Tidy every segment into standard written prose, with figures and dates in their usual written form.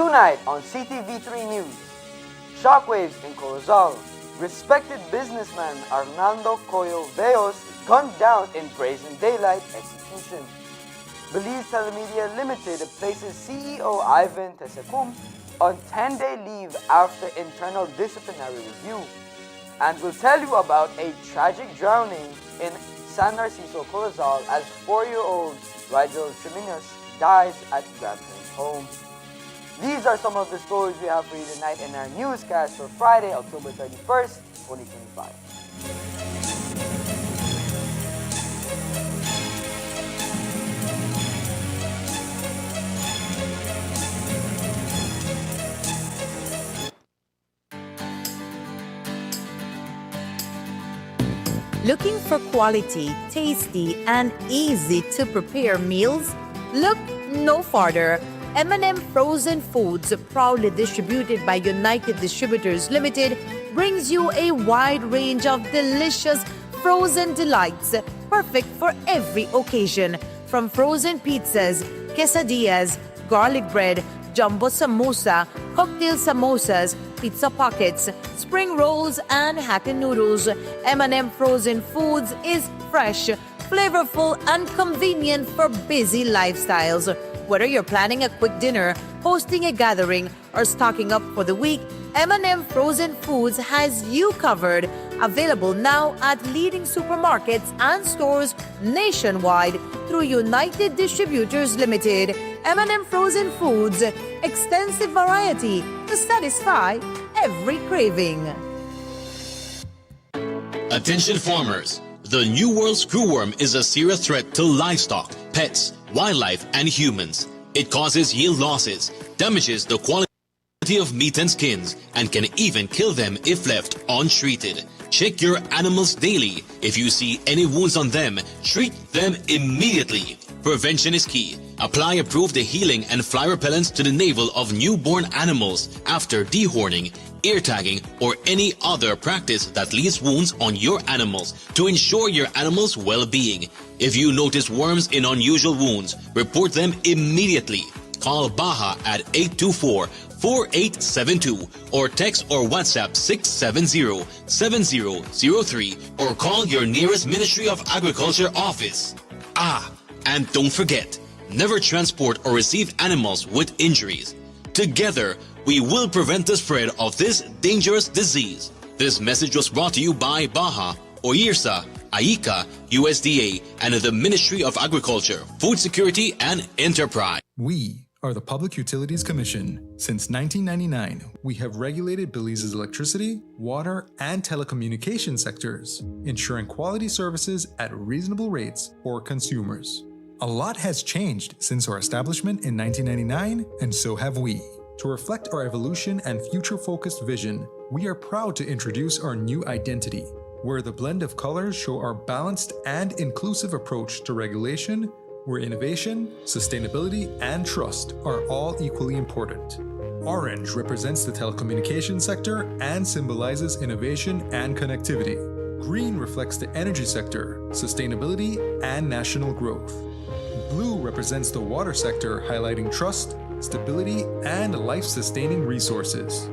Tonight on CTV3 News, shockwaves in Corozal. Respected businessman Arnaldo Coyo Veos gunned down in brazen daylight execution. Belize Telemedia Limited places CEO Ivan Tesecum on 10-day leave after internal disciplinary review. And we'll tell you about a tragic drowning in Sanariso, Corozal as 4-year-old Rigel Treminas dies at grandparents' home. These are some of the stories we have for you tonight in our newscast for Friday, October 31st, 2025. Looking for quality, tasty, and easy to prepare meals? Look no farther. M&M Frozen Foods, proudly distributed by United Distributors Limited, brings you a wide range of delicious frozen delights, perfect for every occasion. From frozen pizzas, quesadillas, garlic bread, jumbo samosa, cocktail samosas, pizza pockets, spring rolls, and happy noodles, M&M Frozen Foods is fresh, flavorful, and convenient for busy lifestyles. Whether you're planning a quick dinner, hosting a gathering, or stocking up for the week, M&M Frozen Foods has you covered. Available now at leading supermarkets and stores nationwide through United Distributors Limited. M&M Frozen Foods, extensive variety to satisfy every craving. Attention farmers! The New World screwworm is a serious threat to livestock, pets, wildlife, and humans. It causes yield losses, damages the quality of meat and skins, and can even kill them if left untreated. Check your animals daily. If you see any wounds on them, treat them immediately. Prevention is key. Apply approved healing and fly repellents to the navel of newborn animals after dehorning, ear tagging, or any other practice that leaves wounds on your animals to ensure your animal's well-being. If you notice worms in unusual wounds, report them immediately. Call BAHA at 824-4872 or text or WhatsApp 670-7003 or call your nearest Ministry of Agriculture office. And don't forget, never transport or receive animals with injuries. Together, we will prevent the spread of this dangerous disease. This message was brought to you by BAHA, OIRSA, AICA, USDA, and the Ministry of Agriculture, Food Security, and Enterprise. We are the Public Utilities Commission. Since 1999, we have regulated Belize's electricity, water, and telecommunication sectors, ensuring quality services at reasonable rates for consumers. A lot has changed since our establishment in 1999, and so have we. To reflect our evolution and future-focused vision, we are proud to introduce our new identity, where the blend of colors show our balanced and inclusive approach to regulation, where innovation, sustainability, and trust are all equally important. Orange represents the telecommunications sector and symbolizes innovation and connectivity. Green reflects the energy sector, sustainability, and national growth. Blue represents the water sector, highlighting trust, stability, and life-sustaining resources.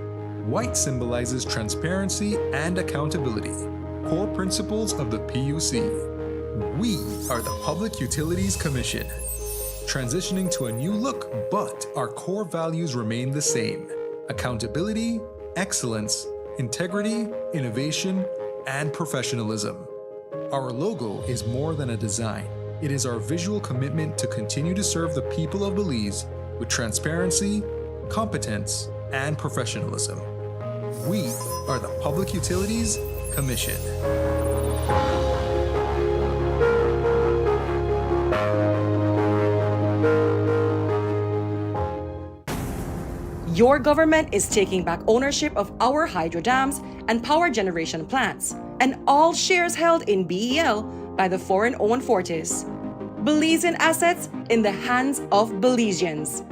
White symbolizes transparency and accountability, core principles of the PUC. We are the Public Utilities Commission, transitioning to a new look, but our core values remain the same: accountability, excellence, integrity, innovation, and professionalism. Our logo is more than a design. It is our visual commitment to continue to serve the people of Belize with transparency, competence, and professionalism. We are the Public Utilities Commission. Your government is taking back ownership of our hydro dams and power generation plants, and all shares held in BEL by the foreign-owned Fortis. Belizean assets in the hands of Belizeans.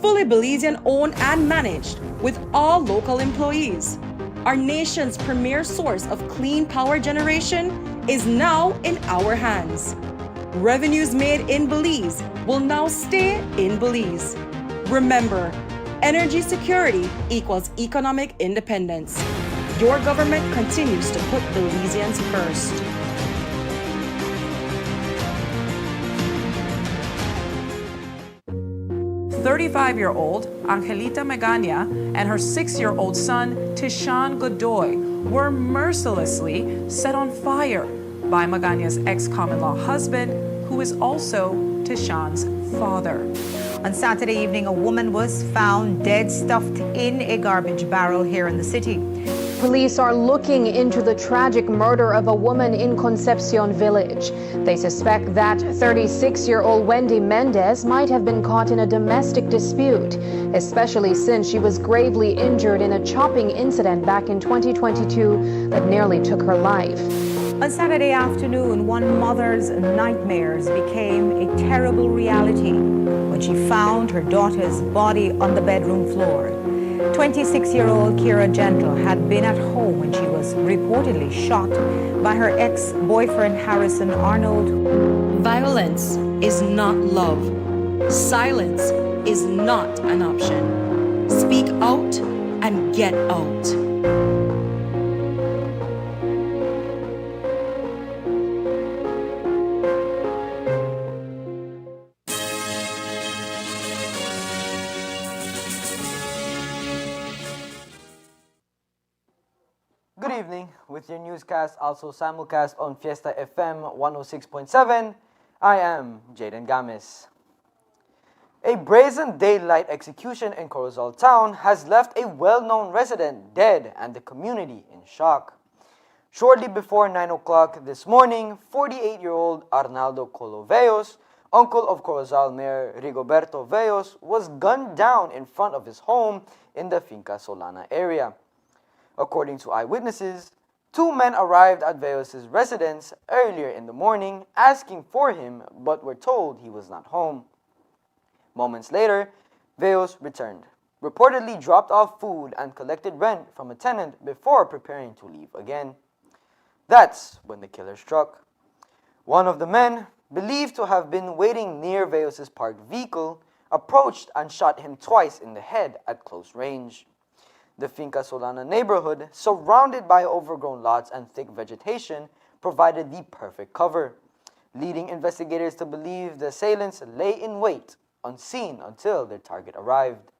Fully Belizean-owned and managed, with all local employees. Our nation's premier source of clean power generation is now in our hands. Revenues made in Belize will now stay in Belize. Remember, Energy security equals economic independence. Your government continues to put Belizeans first. 35-year-old Angelita Magana and her 6-year-old son, Tishan Godoy, were mercilessly set on fire by Magana's ex-common-law husband, who is also Tishan's father. On Saturday evening, a woman was found dead, stuffed in a garbage barrel here in the city. Police are looking into the tragic murder of a woman in Concepcion village. They suspect that 36-year-old Wendy Mendez might have been caught in a domestic dispute, especially since she was gravely injured in a chopping incident back in 2022 that nearly took her life. On Saturday afternoon, one mother's nightmares became a terrible reality when she found her daughter's body on the bedroom floor. 26-year-old Kira Gentle had been at home when she was reportedly shot by her ex-boyfriend Harrison Arnold. Violence is not love. Silence is not an option. Speak out and get out. Good evening. With your newscast also simulcast on Fiesta FM 106.7, I am Jaden Gamis. A brazen daylight execution in Corozal town has left a well-known resident dead and the community in shock. Shortly before 9 o'clock this morning, 48-year-old Arnaldo Colo Veos, uncle of Corozal Mayor Rigoberto Veos, was gunned down in front of his home in the Finca Solana area. According to eyewitnesses, two men arrived at Veos' residence earlier in the morning asking for him but were told he was not home. Moments later, Veos returned, reportedly dropped off food and collected rent from a tenant before preparing to leave again. That's when the killer struck. One of the men, believed to have been waiting near Veos' parked vehicle, approached and shot him twice in the head at close range. The Finca Solana neighborhood, surrounded by overgrown lots and thick vegetation, provided the perfect cover, leading investigators to believe the assailants lay in wait, unseen until their target arrived.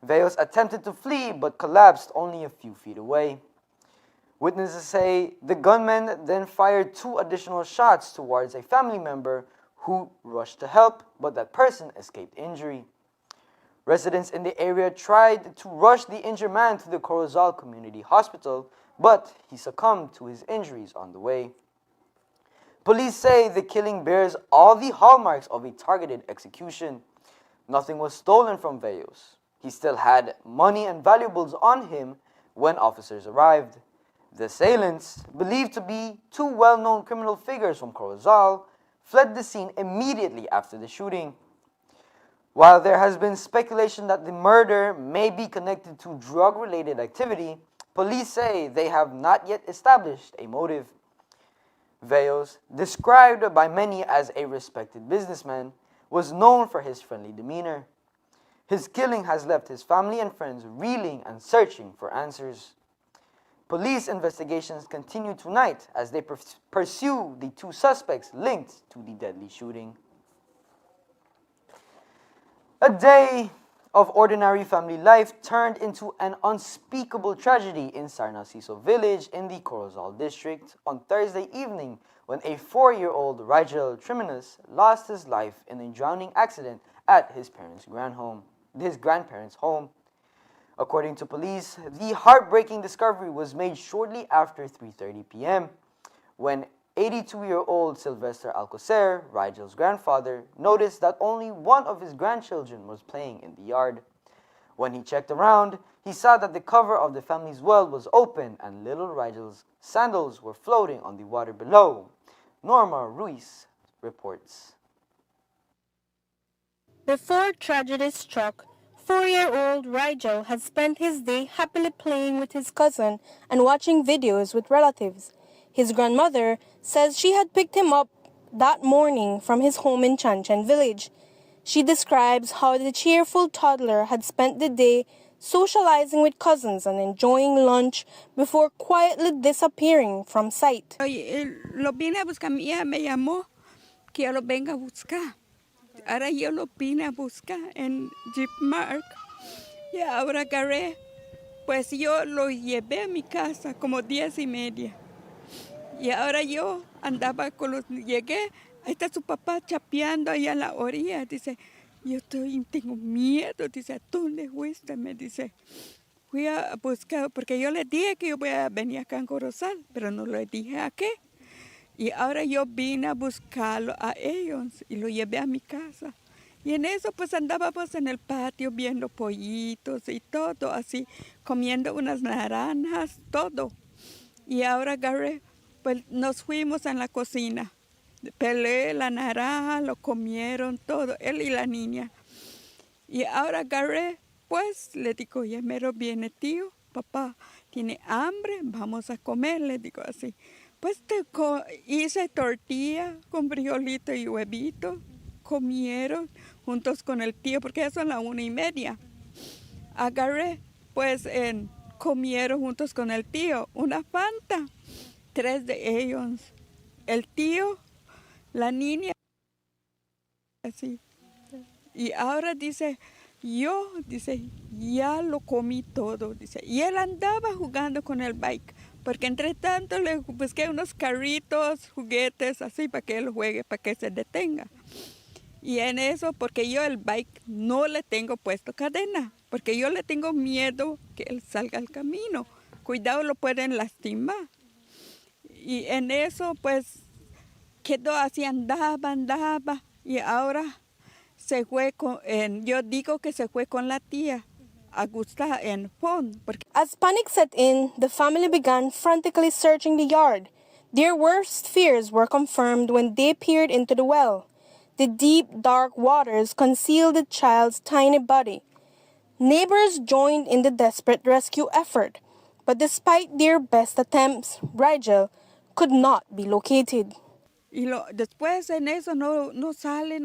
Veos attempted to flee but collapsed only a few feet away. Witnesses say the gunman then fired 2 additional shots towards a family member who rushed to help, but that person escaped injury. Residents in the area tried to rush the injured man to the Corozal Community Hospital, but he succumbed to his injuries on the way. Police say the killing bears all the hallmarks of a targeted execution. Nothing was stolen from Veos. He still had money and valuables on him when officers arrived. The assailants, believed to be 2 well-known criminal figures from Corozal, fled the scene immediately after the shooting. While there has been speculation that the murder may be connected to drug-related activity, police say they have not yet established a motive. Veos, described by many as a respected businessman, was known for his friendly demeanor. His killing has left his family and friends reeling and searching for answers. Police investigations continue tonight as they pursue the 2 suspects linked to the deadly shooting. A day of ordinary family life turned into an unspeakable tragedy in Sanariso village in the Corozal district on Thursday evening when a 4-year-old Rigel Triminus lost his life in a drowning accident at his grandparents' home. According to police, the heartbreaking discovery was made shortly after 3:30 p.m. when 82-year-old Sylvester Alcocer, Rigel's grandfather, noticed that only one of his grandchildren was playing in the yard. When he checked around, he saw that the cover of the family's well was open and little Rigel's sandals were floating on the water below. Norma Ruiz reports. Before tragedy struck, 4-year-old Rigel had spent his day happily playing with his cousin and watching videos with relatives. His grandmother says she had picked him up that morning from his home in Chanchan village. She describes how the cheerful toddler had spent the day socializing with cousins and enjoying lunch before quietly disappearing from sight. Lo vine a buscar, mi hija me llamó que yo lo venga a buscar. Ahora yo lo vine a buscar en Jeep Mark y ahora agarré, pues yo lo llevé a mi casa como 10:30. Y ahora yo andaba llegué, ahí está su papá chapeando allá en la orilla, dice, tengo miedo, dice, ¿a dónde fuiste? Me dice, fui a buscar, porque yo le dije que yo voy a venir acá en Corozal, pero no le dije a qué. Y ahora yo vine a buscarlo a ellos y lo llevé a mi casa. Y en eso pues andábamos en el patio viendo pollitos y todo, así, comiendo unas naranjas, todo. Y ahora agarré, pues nos fuimos a la cocina. Pelé la naranja, lo comieron todo, él y la niña. Y ahora agarré, pues le digo, ya mero viene tío, papá, tiene hambre, vamos a comer, le digo así. Pues hice tortilla con frijolito y huevito, comieron juntos con el tío, porque ya son las 1:30. Agarré, pues comieron juntos con el tío una Fanta, 3 de ellos, el tío, la niña, así. Y ahora dice, ya lo comí todo, dice. Y él andaba jugando con el bike, porque entre tanto le busqué unos carritos, juguetes, así, para que él juegue, para que se detenga. Y en eso, porque yo el bike no le tengo puesto cadena, porque yo le tengo miedo que él salga al camino. Cuidado, lo pueden lastimar. Y en eso, pues, quedó así, andaba, y ahora se fue yo digo que se fue con la tía a gustar en Pond. As panic set in, the family began frantically searching the yard. Their worst fears were confirmed when they peered into the well. The deep, dark waters concealed the child's tiny body. Neighbors joined in the desperate rescue effort, but despite their best attempts, Rigel could not be located. Y después en eso no sale.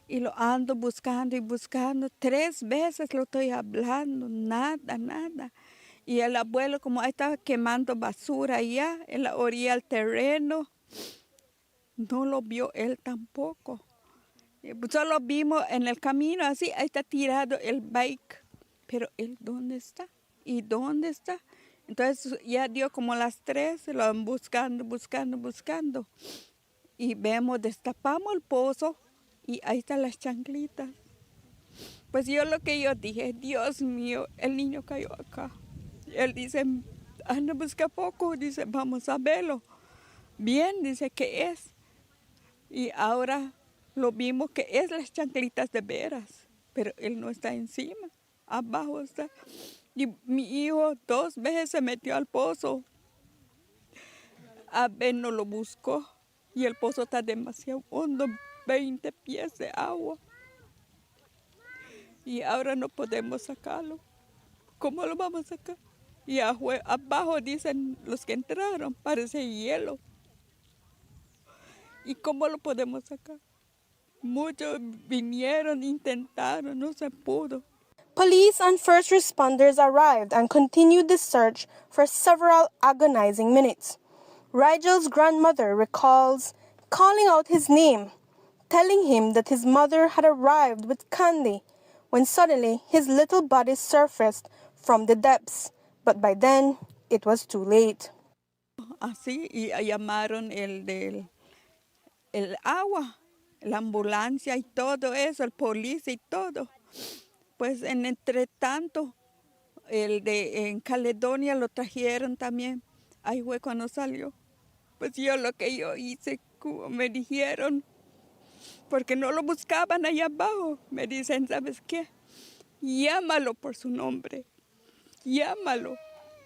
Y lo ando buscando y buscando. 3 veces lo estoy hablando, nada. Y el abuelo, como ahí estaba quemando basura allá en la orilla del terreno, no lo vio él tampoco. Solo vimos en el camino, así, ahí está tirado el bike. Pero él, ¿dónde está? ¿Y dónde está? Entonces ya dio como las 3, lo van buscando. Y destapamos el pozo. Y ahí están las chanclitas. Pues yo dije, Dios mío, el niño cayó acá. Él dice, anda, busca poco, dice, vamos a verlo. Bien, dice, ¿qué es? Y ahora lo vimos que es las chanclitas de veras, pero él no está encima, abajo está. Y mi hijo 2 veces se metió al pozo. A ver, no lo buscó. Y el pozo está demasiado hondo. 20 pies de agua. Y ahora no podemos sacarlo. ¿Cómo lo vamos a sacar? Y abajo dicen los que entraron, parece hielo. ¿Y cómo lo podemos sacar? Muchos vinieron, intentaron, no se pudo. Police and first responders arrived and continued the search for several agonizing minutes. Rigel's grandmother recalls calling out his name, telling him that his mother had arrived with candy, when suddenly his little body surfaced from the depths, but by then it was too late. Así, y llamaron el agua, la ambulancia y todo eso, el policía y todo. Pues entre tanto, en Caledonia lo trajeron también. Ahí fue cuando salió. Pues yo hice, como me dijeron, porque no lo buscaban allá abajo. Me dicen, ¿sabes qué? Llámalo por su nombre. Llámalo.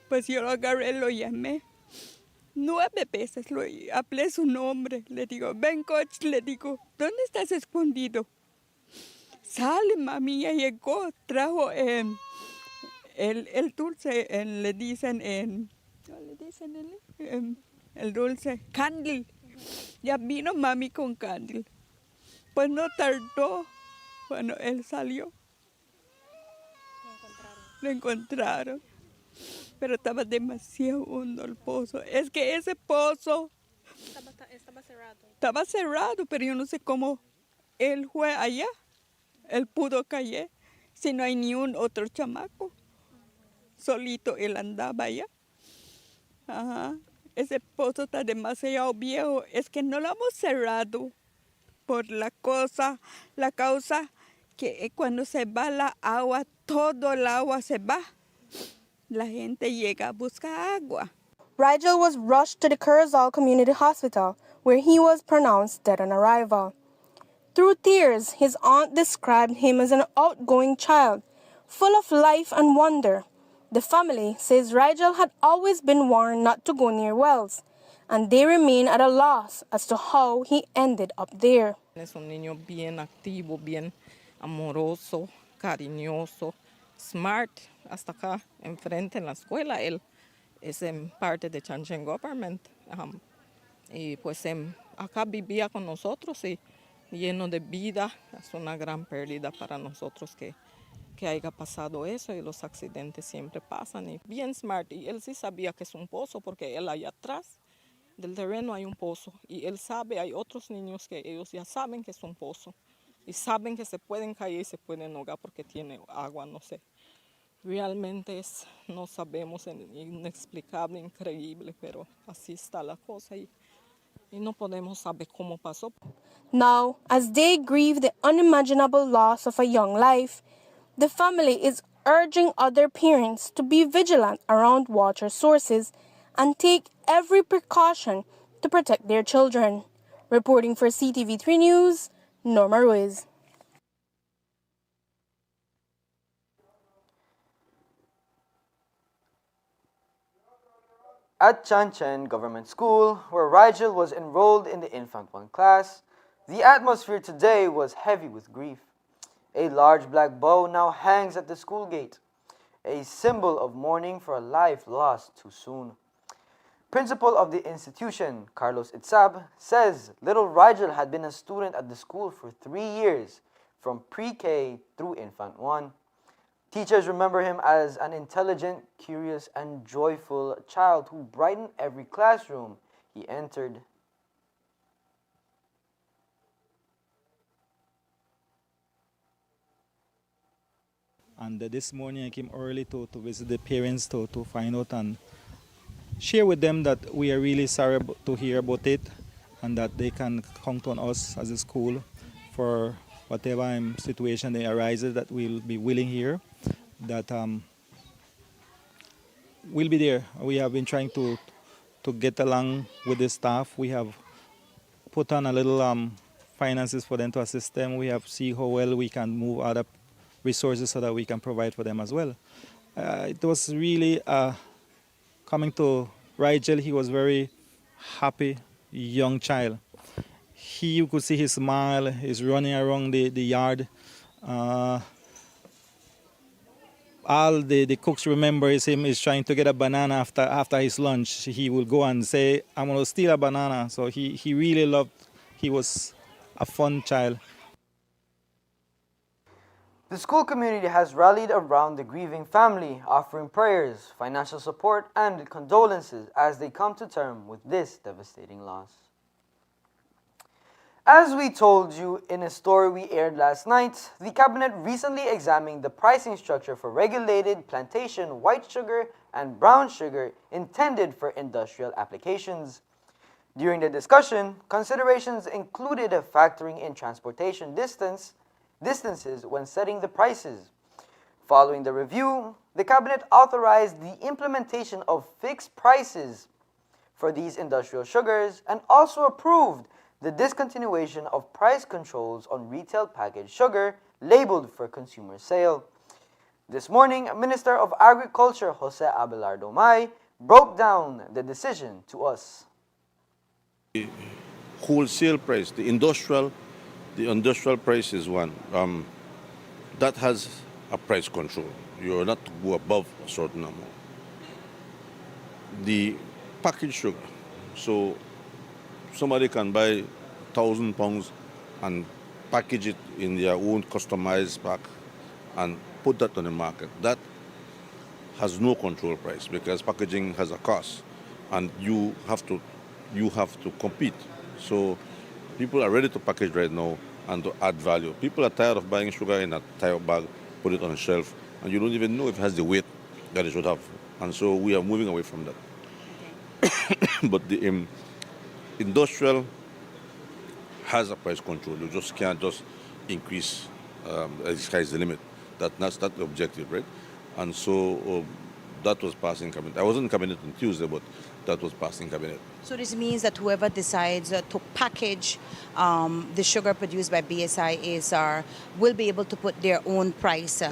Pues yo lo agarré, lo llamé. 9 veces lo hablé su nombre. Le digo, ven, coach, le digo, ¿dónde estás escondido? Sale, mami, ya llegó, trajo el dulce, le dicen el dulce, candil. Ya vino mami con candil. Pues no tardó, Cuando él salió, lo encontraron. Pero estaba demasiado hondo el pozo. Es que ese pozo estaba cerrado, pero yo no sé cómo él fue allá. Él pudo caer si no hay ni un otro chamaco. Solito él andaba allá. Ajá. Ese pozo está demasiado viejo. Es que no lo hemos cerrado por la causa que cuando se va la agua, todo el agua se va. La gente llega a buscar agua. Rigel was rushed to the Corozal Community Hospital, where he was pronounced dead on arrival. Through tears, his aunt described him as an outgoing child, full of life and wonder. The family says Rigel had always been warned not to go near wells, and they remain at a loss as to how he ended up there. Es un niño bien activo, bien amoroso, cariñoso, smart. Hasta acá, enfrente en la escuela, él es en parte de Chanchen Government. Y pues acá vivía con nosotros y lleno de vida. Es una gran pérdida para nosotros que haya pasado eso, y los accidentes siempre pasan. Y bien smart, y él sí sabía que es un pozo porque él allá atrás del terreno hay un pozo, y él sabe, hay otros niños que ellos ya saben que es un pozo y saben que se pueden caer y se pueden ahogar porque tiene agua, no sé. Realmente no sabemos, inexplicable, increíble, pero así está la cosa y no podemos saber cómo pasó. Now, as they grieve the unimaginable loss of a young life, the family is urging other parents to be vigilant around water sources and take every precaution to protect their children. Reporting for CTV3 News, Norma Ruiz. At Chanchen Government School, where Rigel was enrolled in the Infant 1 class, the atmosphere today was heavy with grief. A large black bow now hangs at the school gate, a symbol of mourning for a life lost too soon. Principal of the institution, Carlos Itzab, says little Rigel had been a student at the school for 3 years, from pre-K through Infant 1. Teachers remember him as an intelligent, curious, and joyful child who brightened every classroom he entered. And this morning I came early to visit the parents to find out and share with them that we are really sorry to hear about it, and that they can count on us as a school for whatever situation that arises, that we'll be willing here, that we'll be there. We have been trying to get along with the staff. We have put on a little finances for them to assist them. We have see how well we can move other resources so that we can provide for them as well. It was really coming to Rigel. He was very happy young child. You could see his smile. He's running around the yard. All the cooks remember him is trying to get a banana after his lunch. He will go and say, "I'm going to steal a banana." So he really loved. He was a fun child. The school community has rallied around the grieving family, offering prayers, financial support, and condolences as they come to terms with this devastating loss. As we told you in a story we aired last night, the cabinet recently examined the pricing structure for regulated plantation white sugar and brown sugar intended for industrial applications. During the discussion, considerations included factoring in transportation distances when setting the prices. Following the review, the cabinet authorized the implementation of fixed prices for these industrial sugars and also approved the discontinuation of price controls on retail packaged sugar labeled for consumer sale. This morning, Minister of Agriculture Jose Abelardo May broke down the decision to us. The wholesale price, the industrial price is one. That has a price control. You're not to go above a certain amount. The packaged sugar, so somebody can buy 1,000 pounds and package it in their own customized pack, and put that on the market. That has no control price because packaging has a cost, and you have to compete. So people are ready to package right now and to add value. People are tired of buying sugar in a tire bag, put it on a shelf, and you don't even know if it has the weight that it should have. And so we are moving away from that. But the industrial has a price control. You just can't just increase the sky's the limit. That's not the objective, right? And so that was passed in cabinet. I wasn't in cabinet on Tuesday, but that was passed in cabinet. So this means that whoever decides to package the sugar produced by BSI ASR will be able to put their own price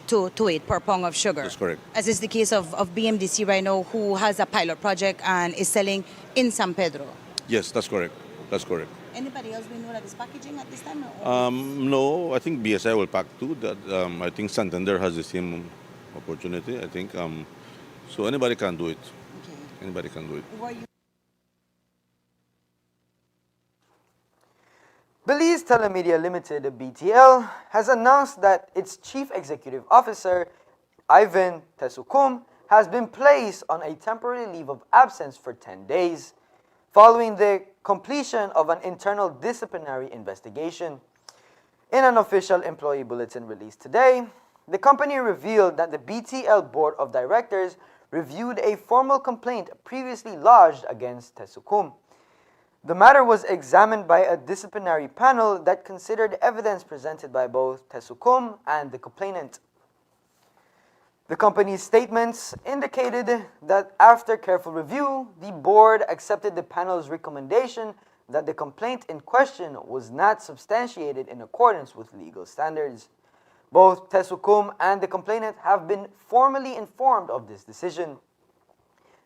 to it per pound of sugar. That's correct. As is the case of BMDC right now, who has a pilot project and is selling in San Pedro. Yes, that's correct. That's correct. Anybody else we know that is packaging at this time? No, I think BSI will pack too. That I think Santander has the same opportunity. I think so. Anybody can do it. Okay. Anybody can do it. Belize Telemedia Limited, BTL, has announced that its Chief Executive Officer, Ivan Tesukum, has been placed on a temporary leave of absence for 10 days, following the completion of an internal disciplinary investigation. In an official employee bulletin released today, the company revealed that the BTL Board of Directors reviewed a formal complaint previously lodged against Tesukum. The matter was examined by a disciplinary panel that considered evidence presented by both Tesukum and the complainant. The company's statements indicated that after careful review, the board accepted the panel's recommendation that the complaint in question was not substantiated in accordance with legal standards. Both Tesukum and the complainant have been formally informed of this decision.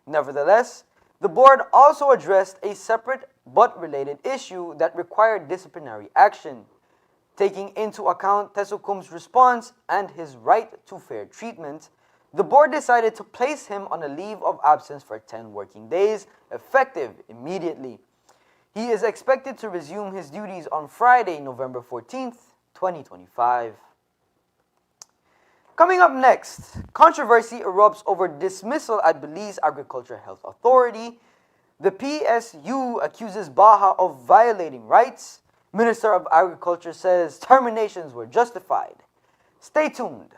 Nevertheless, the board also addressed a separate but related issue that required disciplinary action. Taking into account Tesukum's response and his right to fair treatment, the board decided to place him on a leave of absence for 10 working days, effective immediately. He is expected to resume his duties on Friday, November 14th, 2025. Coming up next, controversy erupts over dismissal at Belize Agriculture Health Authority. The PSU accuses BAHA of violating rights. Minister of Agriculture says terminations were justified. Stay tuned.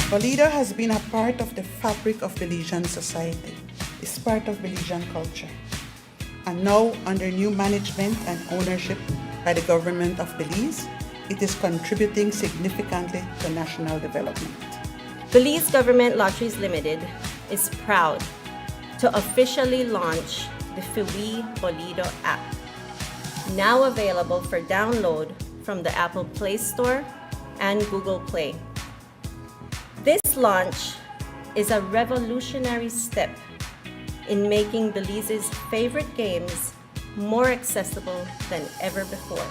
Bolido has been a part of the fabric of Belizean society. It's part of Belizean culture. And now, under new management and ownership by the government of Belize, it is contributing significantly to national development. Belize Government Lotteries Limited is proud to officially launch the FIWI Bolido app, now available for download from the Apple Play Store and Google Play. This launch is a revolutionary step in making Belize's favorite games more accessible than ever before.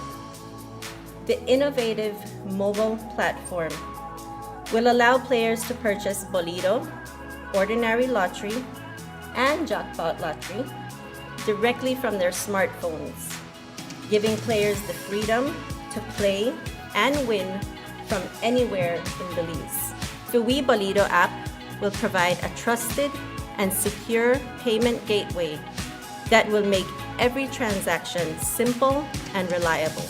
The innovative mobile platform will allow players to purchase Bolido, Ordinary Lottery, and Jackpot Lottery directly from their smartphones, giving players the freedom to play and win from anywhere in Belize. The FIWI Bolido app will provide a trusted and secure payment gateway that will make every transaction simple and reliable.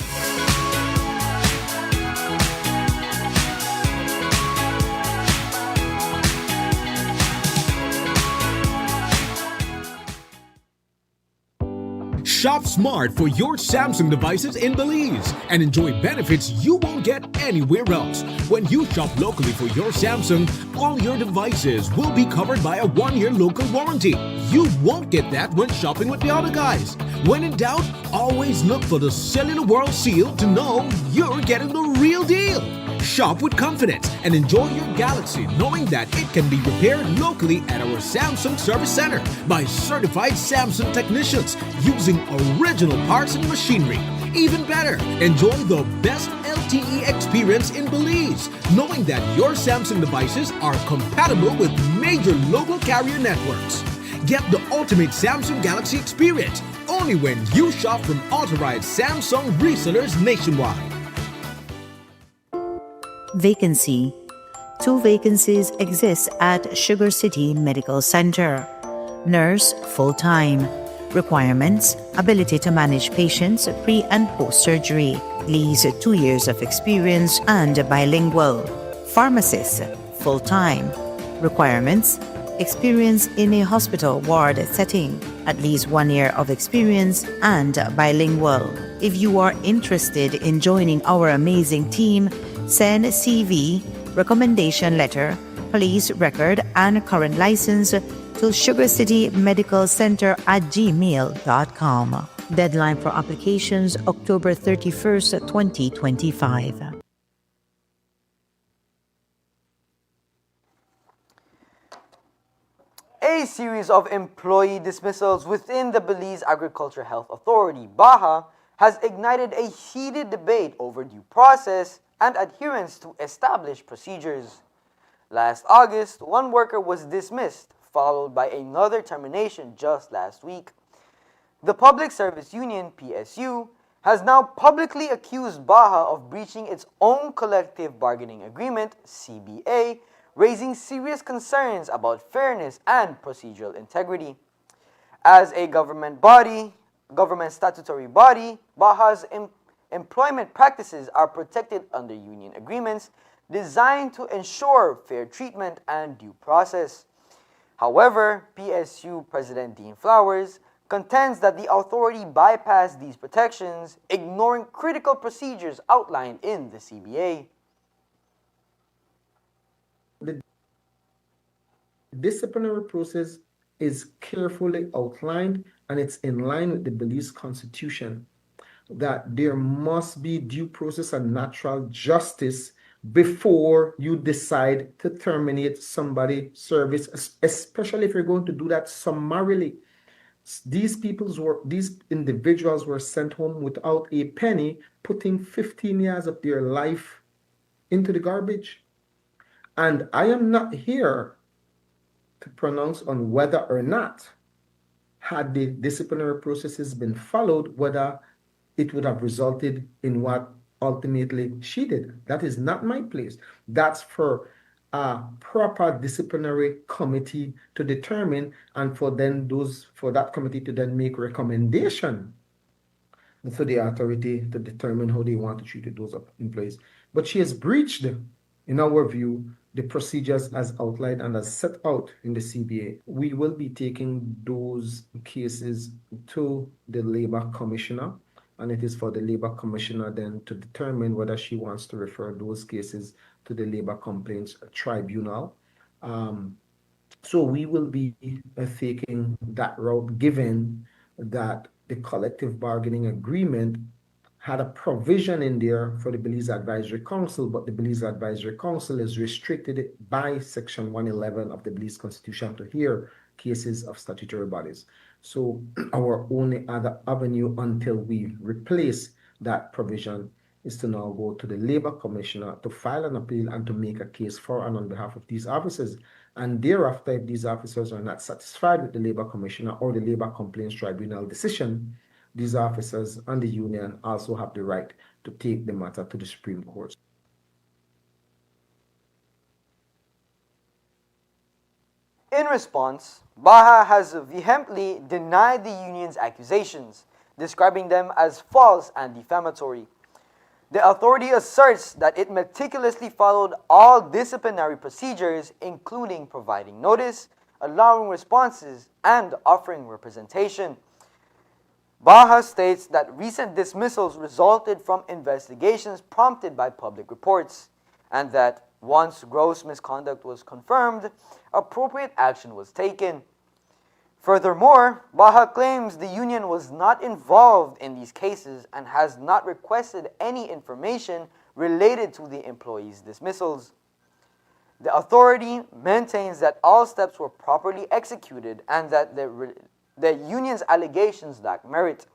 Shop smart for your Samsung devices in Belize and enjoy benefits you won't get anywhere else. When you shop locally for your Samsung, all your devices will be covered by a 1-year local warranty. You won't get that when shopping with the other guys. When in doubt, always look for the Cellular World seal to know you're getting the real deal. Shop with confidence and enjoy your Galaxy knowing that it can be repaired locally at our Samsung Service Center by certified Samsung technicians using original parts and machinery. Even better, enjoy the best LTE LTE experience in Belize, knowing that your Samsung devices are compatible with major local carrier networks. Get the ultimate Samsung Galaxy experience only when you shop from authorized Samsung resellers nationwide. Vacancy. 2 vacancies exist at Sugar City Medical Center. Nurse, full-time. Requirements: ability to manage patients pre- and post-surgery, at least 2 years of experience, and bilingual. Pharmacist, full-time. Requirements: experience in a hospital ward setting, at least 1 year of experience, and bilingual. If you are interested in joining our amazing team, send CV, recommendation letter, police record, and current license to sugarcitymedicalcenter@gmail.com. Deadline for applications October 31st, 2025. A series of employee dismissals within the Belize Agriculture Health Authority, BAHA, has ignited a heated debate over due process and adherence to established procedures. Last August, one worker was dismissed, followed by another termination just last week. The Public Service Union, PSU, has now publicly accused BAHA of breaching its own collective bargaining agreement, CBA, raising serious concerns about fairness and procedural integrity. As a government statutory body, BAHA's employment practices are protected under union agreements designed to ensure fair treatment and due process. However, PSU President Dean Flowers contends that the authority bypassed these protections, ignoring critical procedures outlined in the CBA. The disciplinary process is carefully outlined, and it's in line with the Belize Constitution that there must be due process and natural justice before you decide to terminate somebody's service, especially if you're going to do that summarily. These individuals were sent home without a penny, putting 15 years of their life into the garbage. And I am not here to pronounce on whether or not, had the disciplinary processes been followed, whether it would have resulted in what ultimately she did. That is not my place. That's for a proper disciplinary committee to determine, and for that committee to then make recommendation for the authority to determine how they want to treat those employees. But she has breached, in our view, the procedures as outlined and as set out in the CBA. We will be taking those cases to the Labor Commissioner, and it is for the Labor Commissioner then to determine whether she wants to refer those cases to the Labor Complaints Tribunal. So we will be taking that route, given that the collective bargaining agreement had a provision in there for the Belize Advisory Council, but the Belize Advisory Council is restricted by Section 111 of the Belize Constitution to hear cases of statutory bodies. So our only other avenue until we replace that provision is to now go to the Labor Commissioner to file an appeal and to make a case for and on behalf of these officers. And thereafter, if these officers are not satisfied with the Labor Commissioner or the Labor Complaints Tribunal decision, these officers and the union also have the right to take the matter to the Supreme Court. In response, BAHA has vehemently denied the union's accusations, describing them as false and defamatory. The authority asserts that it meticulously followed all disciplinary procedures, including providing notice, allowing responses, and offering representation. BAHA states that recent dismissals resulted from investigations prompted by public reports, and that once gross misconduct was confirmed, appropriate action was taken. Furthermore, BAHA claims the union was not involved in these cases and has not requested any information related to the employees' dismissals. The authority maintains that all steps were properly executed and that the union's allegations lack merit.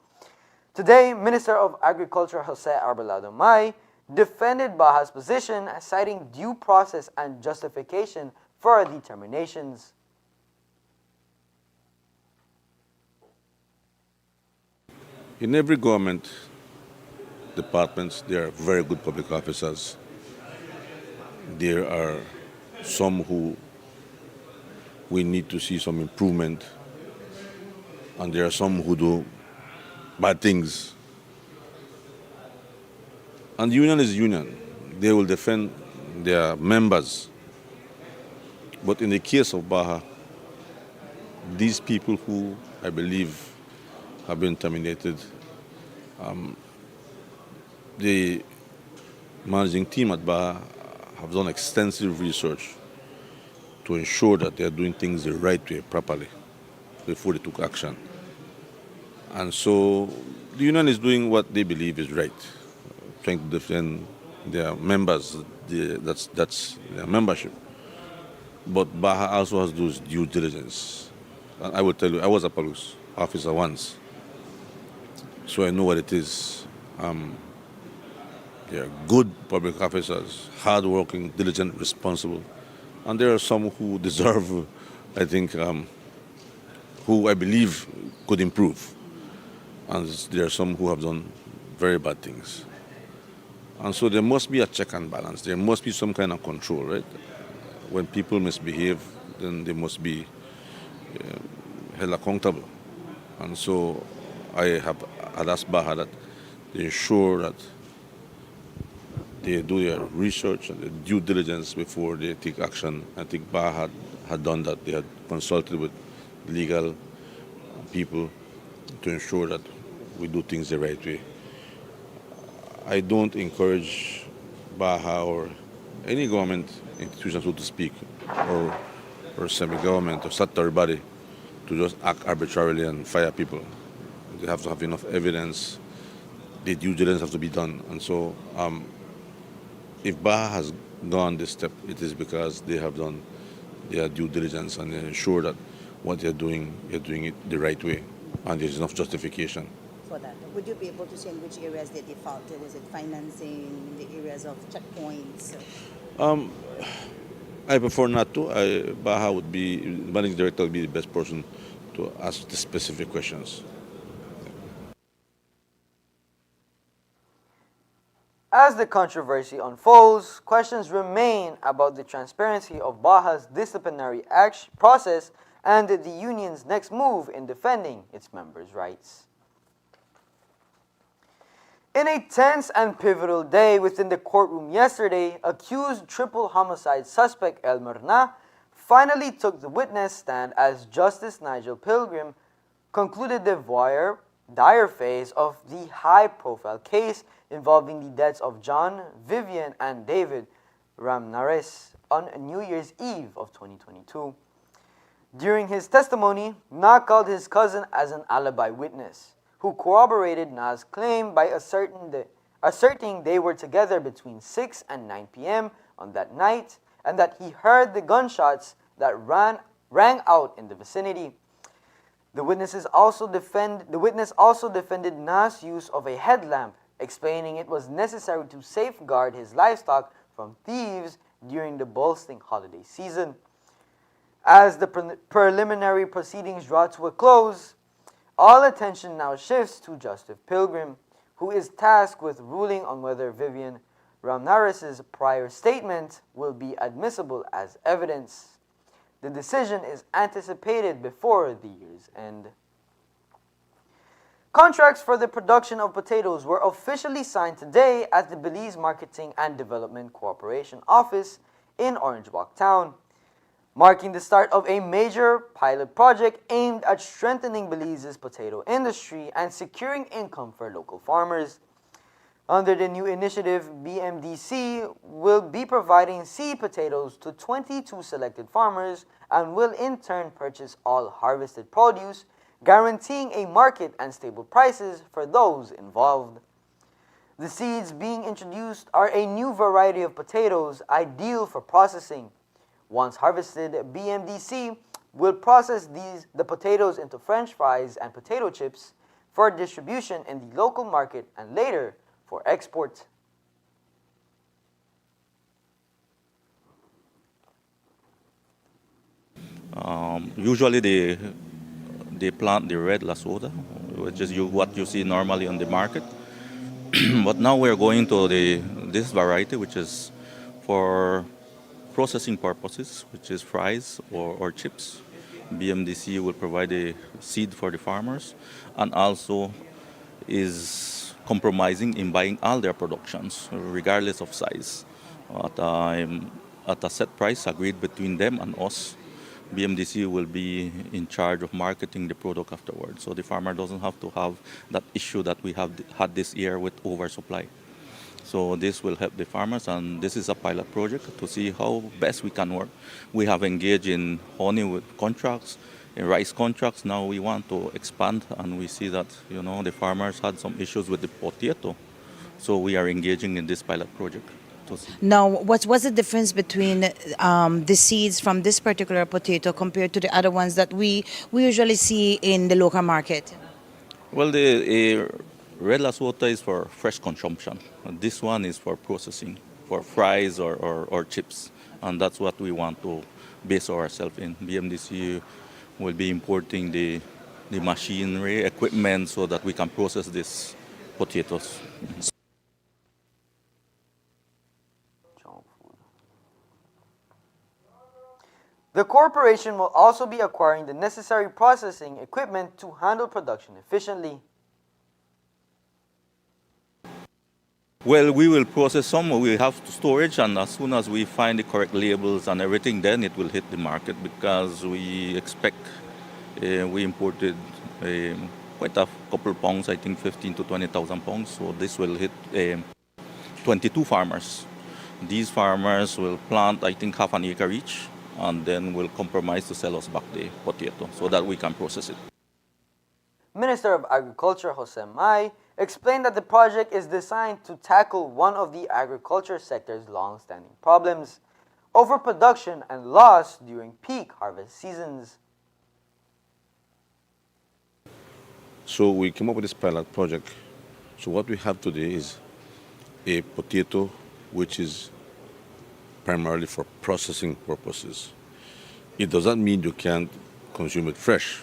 Today, Minister of Agriculture Jose Arbeláez May defended BAHA's position, citing due process and justification for determinations. In every government departments, there are very good public officers. There are some who we need to see some improvement, and there are some who do bad things. And union is union. They will defend their members. But in the case of BAHA, these people who I believe have been terminated, the managing team at BAHA have done extensive research to ensure that they are doing things the right way, properly, before they took action. And so the union is doing what they believe is right, trying to defend their members, that's their membership. But BAHA also has those due diligence. And I will tell you, I was a police officer once, so I know what it is. They are good public officers, hardworking, diligent, responsible. And there are some who deserve, I think, who I believe could improve. And there are some who have done very bad things. And so there must be a check and balance. There must be some kind of control, right? When people misbehave, then they must be held accountable. And so I had asked BAHA that they ensure that they do their research and their due diligence before they take action. I think BAHA had done that. They had consulted with legal people to ensure that we do things the right way. I don't encourage BAHA or any government institution, so to speak, or semi-government or statutory body to just act arbitrarily and fire people. They have to have enough evidence. The due diligence has to be done. And so if BAHA has gone this step, it is because they have done their due diligence and they ensure that what they're doing it the right way, and there's enough justification for that. Would you be able to say in which areas they defaulted? Is it financing, the areas of checkpoints? I prefer not to. BAHA would be, the managing director would be the best person to ask the specific questions. As the controversy unfolds, questions remain about the transparency of BAHA's disciplinary process and the union's next move in defending its members' rights. In a tense and pivotal day within the courtroom yesterday, accused triple homicide suspect El Myrna finally took the witness stand as Justice Nigel Pilgrim concluded the dire phase of the high-profile case involving the deaths of John, Vivian, and David Ramnares on New Year's Eve of 2022. During his testimony, Na called his cousin as an alibi witness, who corroborated Na's claim by asserting they were together between 6 and 9 p.m. on that night, and that he heard the gunshots that rang out in the vicinity. The witness also defended Na's use of a headlamp, explaining it was necessary to safeguard his livestock from thieves during the Bolsting holiday season. As the preliminary proceedings draw to a close, all attention now shifts to Justice Pilgrim, who is tasked with ruling on whether Vivian Ramnares' prior statement will be admissible as evidence. The decision is anticipated before the year's end. Contracts for the production of potatoes were officially signed today at the Belize Marketing and Development Corporation office in Orange Walk Town, marking the start of a major pilot project aimed at strengthening Belize's potato industry and securing income for local farmers. Under the new initiative, BMDC will be providing seed potatoes to 22 selected farmers and will in turn purchase all harvested produce, guaranteeing a market and stable prices for those involved. The seeds being introduced are a new variety of potatoes ideal for processing. Once harvested, BMDC will process the potatoes into French fries and potato chips for distribution in the local market and later for export. Usually they plant the red lasota, which is what you see normally on the market. But now we're going to this variety, which is for processing purposes, which is fries or chips. BMDC will provide a seed for the farmers, and also is compromising in buying all their productions, regardless of size, at a set price agreed between them and us. BMDC will be in charge of marketing the product afterwards, so the farmer doesn't have to have that issue that we have had this year with oversupply. So this will help the farmers, and this is a pilot project to see how best we can work. We have engaged in honey with contracts, in rice contracts. Now we want to expand, and we see that the farmers had some issues with the potato, so we are engaging in this pilot project. Now, what's the difference between the seeds from this particular potato compared to the other ones that we usually see in the local market? Well, the red lasota is for fresh consumption. And this one is for processing, for fries or chips. And that's what we want to base ourselves in. BMDC will be importing the machinery, equipment, so that we can process these potatoes. The corporation will also be acquiring the necessary processing equipment to handle production efficiently. Well, we will process some, we have storage, and as soon as we find the correct labels and everything, then it will hit the market, because we expect, we imported quite a couple pounds, I think 15 to 20,000 pounds, so this will hit 22 farmers. These farmers will plant, I think, half an acre each, and then will compromise to sell us back the potato so that we can process it. Minister of Agriculture Jose Mai explained that the project is designed to tackle one of the agriculture sector's long-standing problems: overproduction and loss during peak harvest seasons. So we came up with this pilot project. So what we have today is a potato which is primarily for processing purposes. It doesn't mean you can't consume it fresh,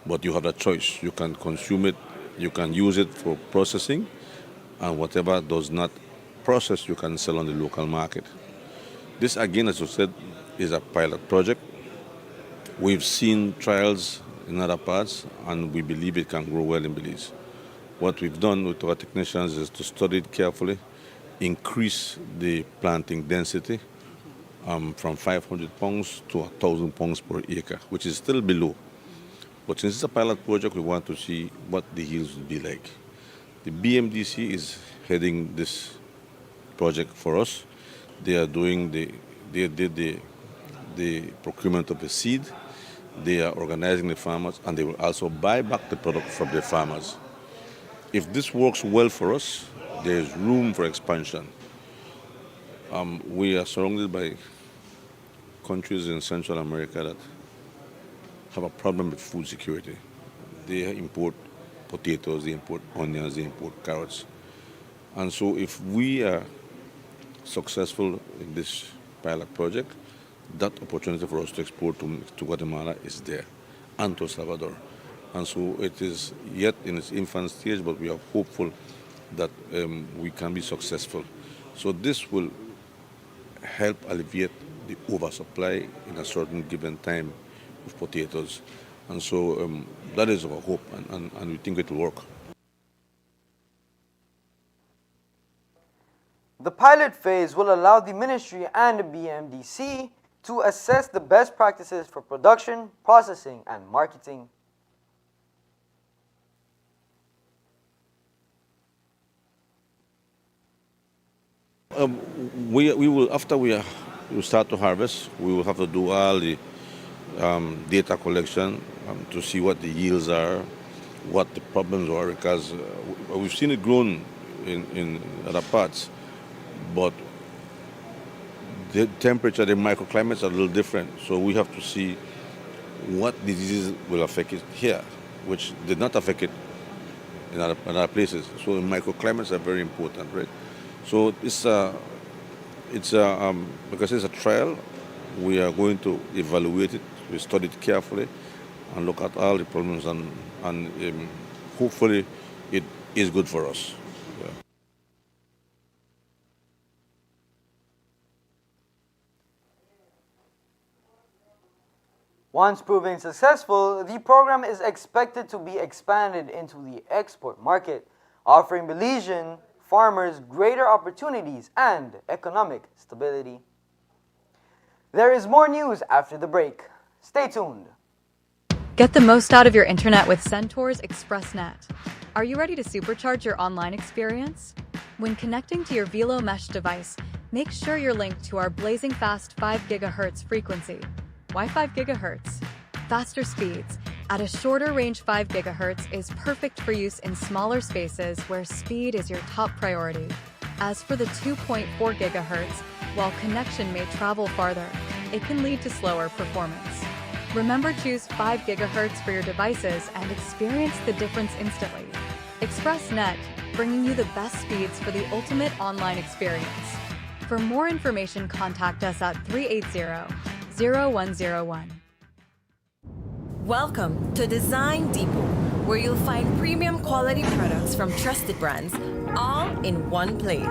but you have a choice. You can consume it, you can use it for processing, and whatever does not process, you can sell on the local market. This, again, as you said, is a pilot project. We've seen trials in other parts, and we believe it can grow well in Belize. What we've done with our technicians is to study it carefully, increase the planting density from 500 pounds to 1,000 pounds per acre, which is still below. But since it's a pilot project, we want to see what the yields will be like. The BMDC is heading this project for us. They did the procurement of the seed. They are organizing the farmers, and they will also buy back the product from the farmers. If this works well for us, there's room for expansion. We are surrounded by countries in Central America that have a problem with food security. They import potatoes, they import onions, they import carrots. And so if we are successful in this pilot project, that opportunity for us to export to Guatemala is there, and to El Salvador. And so it is yet in its infant stage, but we are hopeful that we can be successful. So this will help alleviate the oversupply in a certain given time of potatoes. And so that is our hope, and we think it will work. The pilot phase will allow the ministry and the BMDC to assess the best practices for production, processing, and marketing. We will, after we start to harvest, we will have to do all the data collection to see what the yields are, what the problems are, because we've seen it grown in other parts, but the temperature, the microclimates are a little different. So we have to see what diseases will affect it here, which did not affect it in other places. So the microclimates are very important, right? So because it's a trial, we are going to evaluate it We studied carefully and look at all the problems, and hopefully it is good for us. Yeah. Once proving successful, the program is expected to be expanded into the export market, offering Belizean farmers greater opportunities and economic stability. There is more news after the break. Stay tuned. Get the most out of your internet with Centaur's ExpressNet. Are you ready to supercharge your online experience? When connecting to your Velo Mesh device, make sure you're linked to our blazing fast 5 GHz frequency. Why 5 GHz? Faster speeds at a shorter range. 5 GHz is perfect for use in smaller spaces where speed is your top priority. As for the 2.4 GHz, while connection may travel farther, it can lead to slower performance. Remember, choose 5 GHz for your devices and experience the difference instantly. ExpressNet, bringing you the best speeds for the ultimate online experience. For more information, contact us at 380-0101. Welcome to Design Depot, where you'll find premium quality products from trusted brands, all in one place.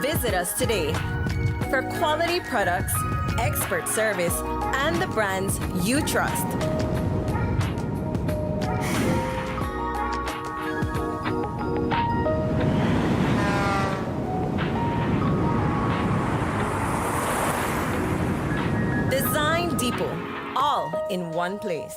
Visit us today for quality products, expert service, and the brands you trust. Design Depot, all in one place.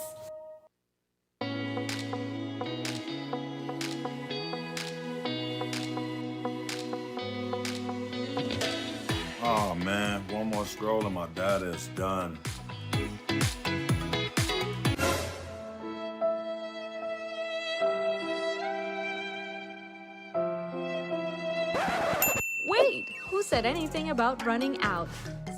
Oh man, one more stroll and my data is done. Wait, who said anything about running out?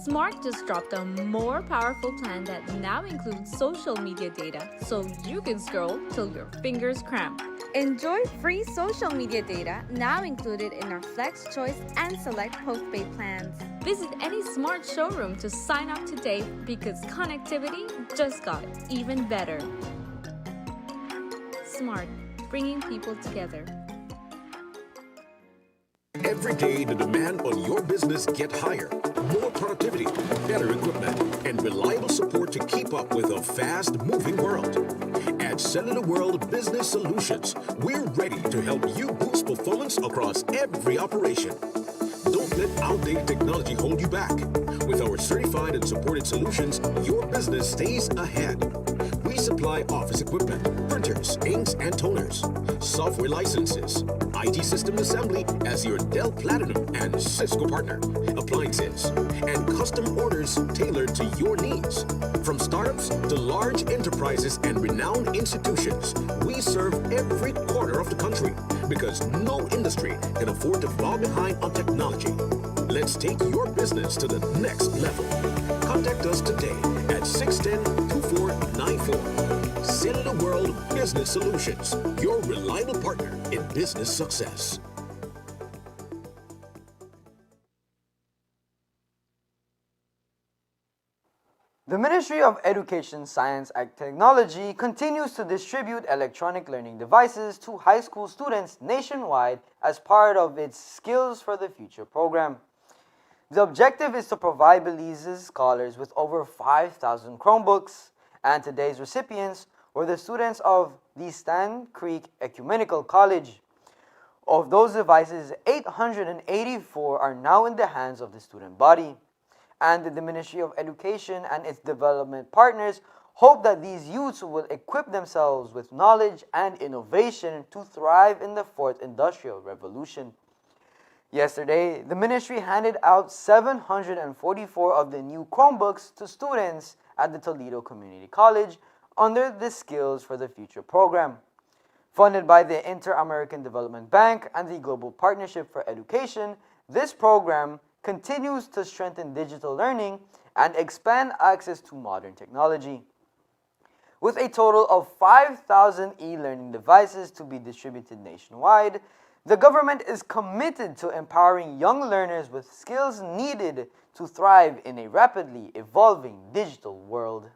Smart just dropped a more powerful plan that now includes social media data, so you can scroll till your fingers cramp. Enjoy free social media data now included in our Flex Choice and Select postpaid plans. Visit any Smart showroom to sign up today because connectivity just got even better. Smart, bringing people together. Every day, the demand on your business get higher. More productivity, better equipment, and reliable support to keep up with a fast-moving world. At Cellular World Business Solutions, we're ready to help you boost performance across every operation. Don't let outdated technology hold you back. With our certified and supported solutions, your business stays ahead. We supply office equipment, printers, inks, and toners, software licenses, IT system assembly as your Dell Platinum and Cisco partner, appliances, and custom orders tailored to your needs. From startups to large enterprises and renowned institutions, we serve every corner of the country because no industry can afford to fall behind on technology. Let's take your business to the next level. Contact us today at 610-2494. Cellular World Business Solutions, your reliable partner in business success. The Ministry of Education, Science and Technology continues to distribute electronic learning devices to high school students nationwide as part of its Skills for the Future program. The objective is to provide Belize's scholars with over 5,000 Chromebooks, and today's recipients were the students of the Stan Creek Ecumenical College. Of those devices, 884 are now in the hands of the student body. And the Ministry of Education and its development partners hope that these youths will equip themselves with knowledge and innovation to thrive in the fourth industrial revolution. Yesterday, the ministry handed out 744 of the new Chromebooks to students at the Toledo Community College under the Skills for the Future program. Funded by the Inter-American Development Bank and the Global Partnership for Education, this program continues to strengthen digital learning and expand access to modern technology. With a total of 5,000 e-learning devices to be distributed nationwide, the government is committed to empowering young learners with skills needed to thrive in a rapidly evolving digital world.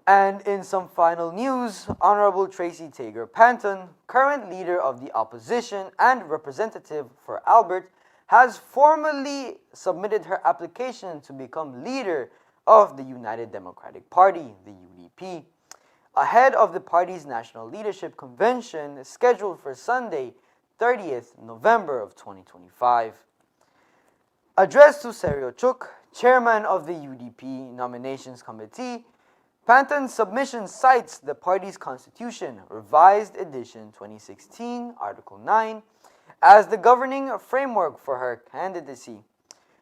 And in some final news, Honorable Tracy Tager Panton, current leader of the opposition and representative for Albert, has formally submitted her application to become leader of the United Democratic Party, the UDP, ahead of the party's National Leadership Convention scheduled for Sunday, 30th November of 2025. Addressed to Sergio Chuk, chairman of the UDP Nominations Committee, Panton's submission cites the party's constitution, revised edition 2016, Article 9, as the governing framework for her candidacy.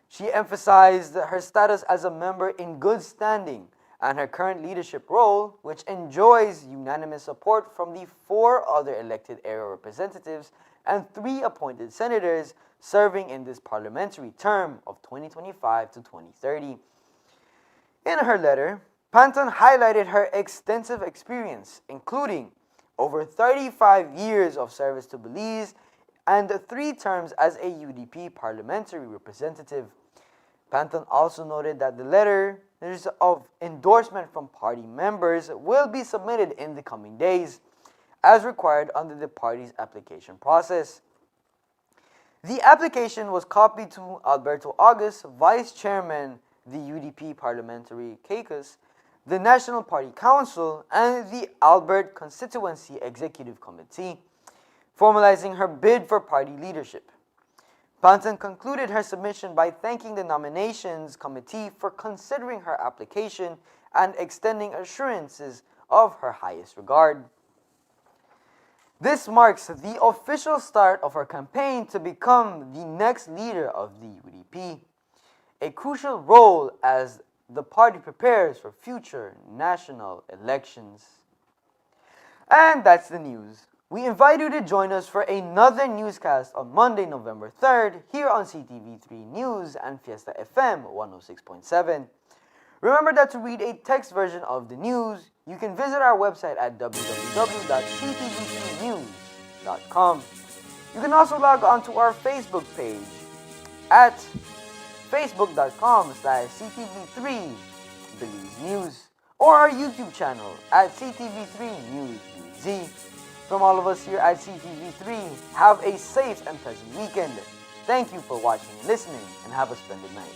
She emphasized her status as a member in good standing and her current leadership role, which enjoys unanimous support from the 4 other elected area representatives and 3 appointed senators serving in this parliamentary term of 2025 to 2030. In her letter, Panton highlighted her extensive experience, including over 35 years of service to Belize and 3 terms as a UDP parliamentary representative. Panton also noted that the letters of endorsement from party members will be submitted in the coming days, as required under the party's application process. The application was copied to Alberto August, Vice Chairman, the UDP Parliamentary Caucus, the National Party Council, and the Albert Constituency Executive Committee, formalizing her bid for party leadership. Panton concluded her submission by thanking the Nominations Committee for considering her application and extending assurances of her highest regard. This marks the official start of her campaign to become the next leader of the UDP, a crucial role as the party prepares for future national elections. And that's the news. We invite you to join us for another newscast on Monday, November 3rd, here on CTV3 News and Fiesta FM 106.7. Remember that to read a text version of the news, you can visit our website at www.ctv3news.com. You can also log on to our Facebook page at facebook.com/CTV3 Belize News or our YouTube channel at CTV3 News BZ. From all of us here at CTV3, have a safe and pleasant weekend. Thank you for watching and listening, and have a splendid night.